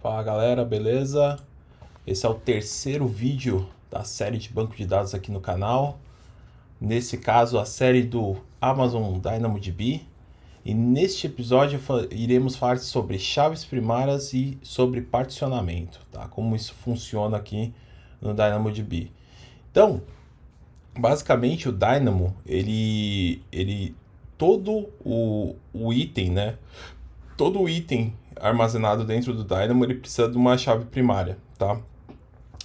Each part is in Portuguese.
Fala galera, beleza? Esse é o terceiro vídeo da série de banco de dados aqui no canal. Nesse caso, a série do Amazon DynamoDB. E neste episódio iremos falar sobre chaves primárias e sobre particionamento, tá? Como isso funciona aqui no DynamoDB. Então, basicamente o Dynamo, todo o item, né? Todo item armazenado dentro do Dynamo ele precisa de uma chave primária, tá?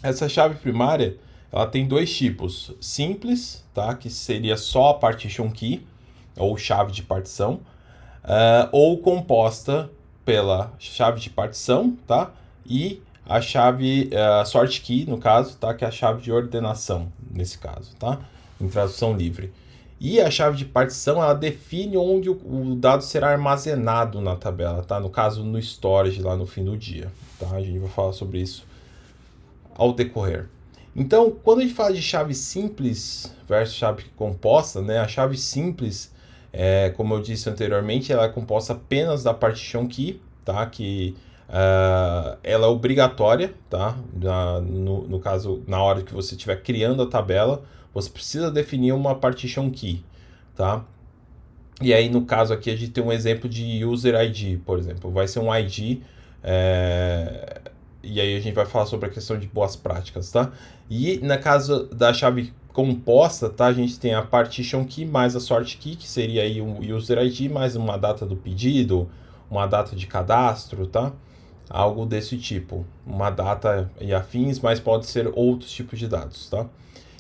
Essa chave primária ela tem dois tipos: simples, tá? Que seria só a partition key ou chave de partição, ou composta pela chave de partição, tá? E a chave sort key no caso, tá? Que é a chave de ordenação nesse caso, tá? Em tradução livre. E a chave de partição, ela define onde o dado será armazenado na tabela, tá? No caso, no storage, lá no fim do dia, tá? A gente vai falar sobre isso ao decorrer. Então, quando a gente fala de chave simples versus chave composta, né? A chave simples, como eu disse anteriormente, ela é composta apenas da partition key, tá? Que ela é obrigatória, tá? No caso, na hora que você estiver criando a tabela, você precisa definir uma partition key, tá? E aí, no caso aqui, a gente tem um exemplo de user ID, por exemplo. Vai ser um ID, e aí a gente vai falar sobre a questão de boas práticas, tá? E na caso da chave composta, tá? A gente tem a partition key mais a sort key, que seria aí um user ID mais uma data do pedido, uma data de cadastro, tá? Algo desse tipo. Uma data e afins, mas pode ser outros tipos de dados, tá?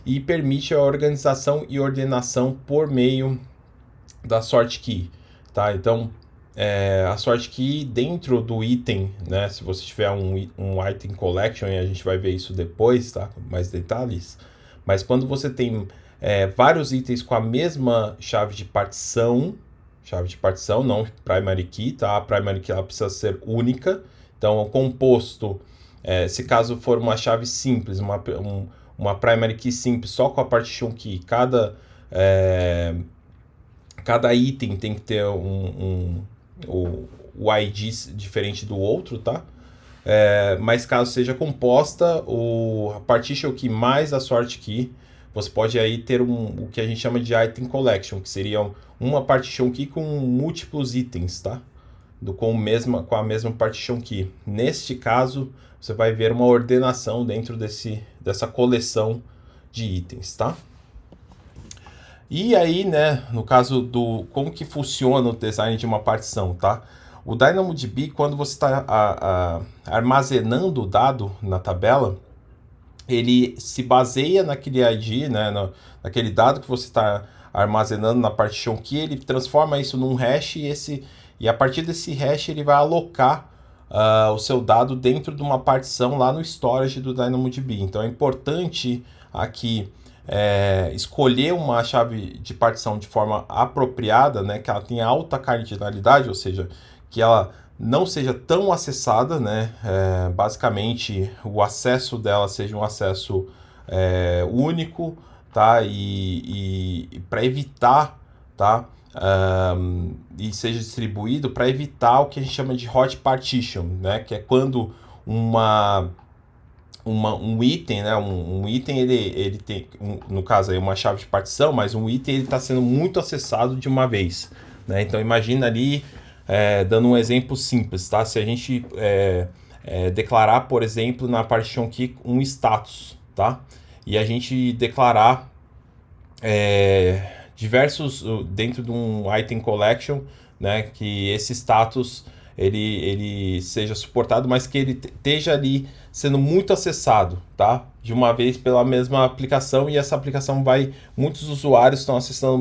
E permite a organização e ordenação por meio da sort key, tá? Então, a sort key dentro do item, né? Se você tiver um item collection, e a gente vai ver isso depois, tá? Com mais detalhes. Mas quando você tem vários itens com a mesma chave de partição, não primary key, tá? A primary key ela precisa ser única. Então, o composto, se caso for uma chave simples, uma primary key simples só com a partition key, cada item tem que ter o ID diferente do outro, tá? Mas caso seja composta, a partition key mais a sort key, você pode aí ter o que a gente chama de item collection, que seria uma partition key com múltiplos itens, tá? Com a mesma partition key. Neste caso, você vai ver uma ordenação dentro dessa coleção de itens, tá? E aí, né, no caso do como que funciona o design de uma partição, tá? O DynamoDB, quando você está armazenando o dado na tabela, ele se baseia naquele ID, né, naquele dado que você está armazenando na partition key, ele transforma isso num hash e a partir desse hash ele vai alocar o seu dado dentro de uma partição lá no storage do DynamoDB. Então é importante aqui escolher uma chave de partição de forma apropriada, né, que ela tenha alta cardinalidade, ou seja, que ela não seja tão acessada, né, basicamente o acesso dela seja um acesso único, tá, e para evitar, tá, e seja distribuído para evitar o que a gente chama de hot partition, né, que é quando um item, né? Um item ele tem, no caso aí, uma chave de partição, mas um item ele está sendo muito acessado de uma vez, né? Então imagina ali, dando um exemplo simples, tá? Se a gente declarar, por exemplo, na partition key um status, tá? E a gente declarar diversos dentro de um item collection, né? Que esse status ele seja suportado, mas que ele esteja ali sendo muito acessado, tá? De uma vez pela mesma aplicação, e essa aplicação muitos usuários estão acessando a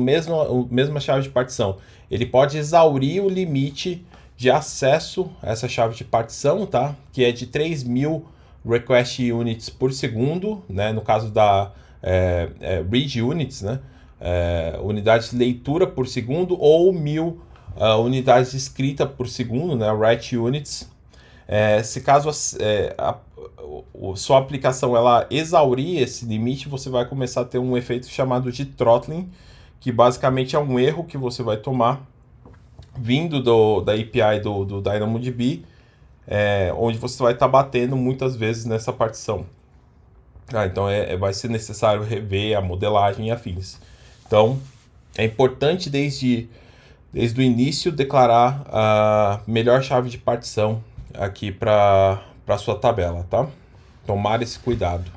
mesma chave de partição. Ele pode exaurir o limite de acesso a essa chave de partição, tá? Que é de 3.000 request units por segundo, né? No caso da read units, né? Unidades de leitura por segundo, ou 1.000 unidades de escrita por segundo, né, write units. Se caso sua aplicação ela exaurir esse limite, você vai começar a ter um efeito chamado de throttling, que basicamente é um erro que você vai tomar vindo da API do DynamoDB, onde você vai estar batendo muitas vezes nessa partição. Então vai ser necessário rever a modelagem e afins. Então é importante desde o início declarar a melhor chave de partição aqui para sua tabela, tá? Tomar esse cuidado.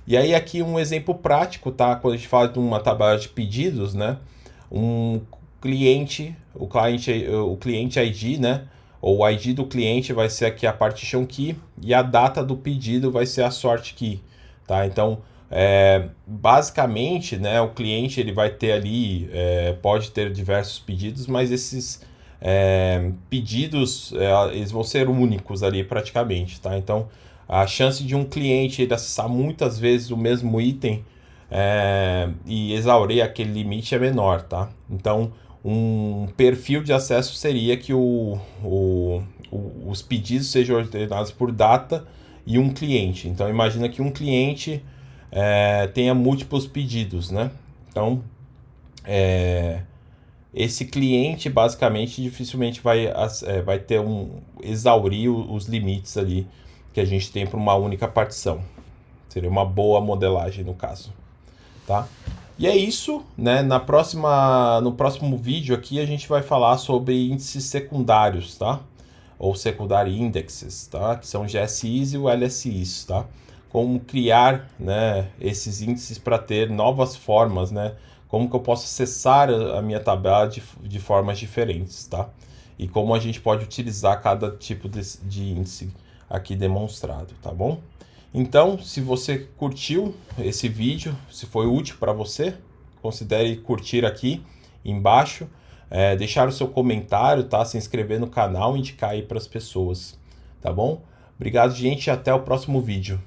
E aí aqui um exemplo prático, tá? Quando a gente fala de uma tabela de pedidos, né? O cliente ID, né? Ou o ID do cliente vai ser aqui a partition key e a data do pedido vai ser a sort key, tá? Então, basicamente, né? O cliente ele vai ter ali, pode ter diversos pedidos, mas esses pedidos eles vão ser únicos ali praticamente, tá? Então, a chance de um cliente ele acessar muitas vezes o mesmo item e exaurir aquele limite é menor, tá? Então, um perfil de acesso seria que os pedidos sejam ordenados por data e um cliente. Então, imagina que um cliente tenha múltiplos pedidos, né? Então, esse cliente basicamente dificilmente vai ter exaurir os limites ali que a gente tem para uma única partição. Seria uma boa modelagem no caso, tá? E é isso, né? No próximo vídeo aqui a gente vai falar sobre índices secundários, tá? Ou secondary indexes, tá? Que são os GSIs e o LSIs, tá? Como criar, né, esses índices para ter novas formas, né? Como que eu posso acessar a minha tabela de formas diferentes, tá? E como a gente pode utilizar cada tipo de índice aqui demonstrado, tá bom? Então, se você curtiu esse vídeo, se foi útil para você, considere curtir aqui embaixo, deixar o seu comentário, tá? Se inscrever no canal e indicar aí para as pessoas, tá bom? Obrigado, gente, e até o próximo vídeo.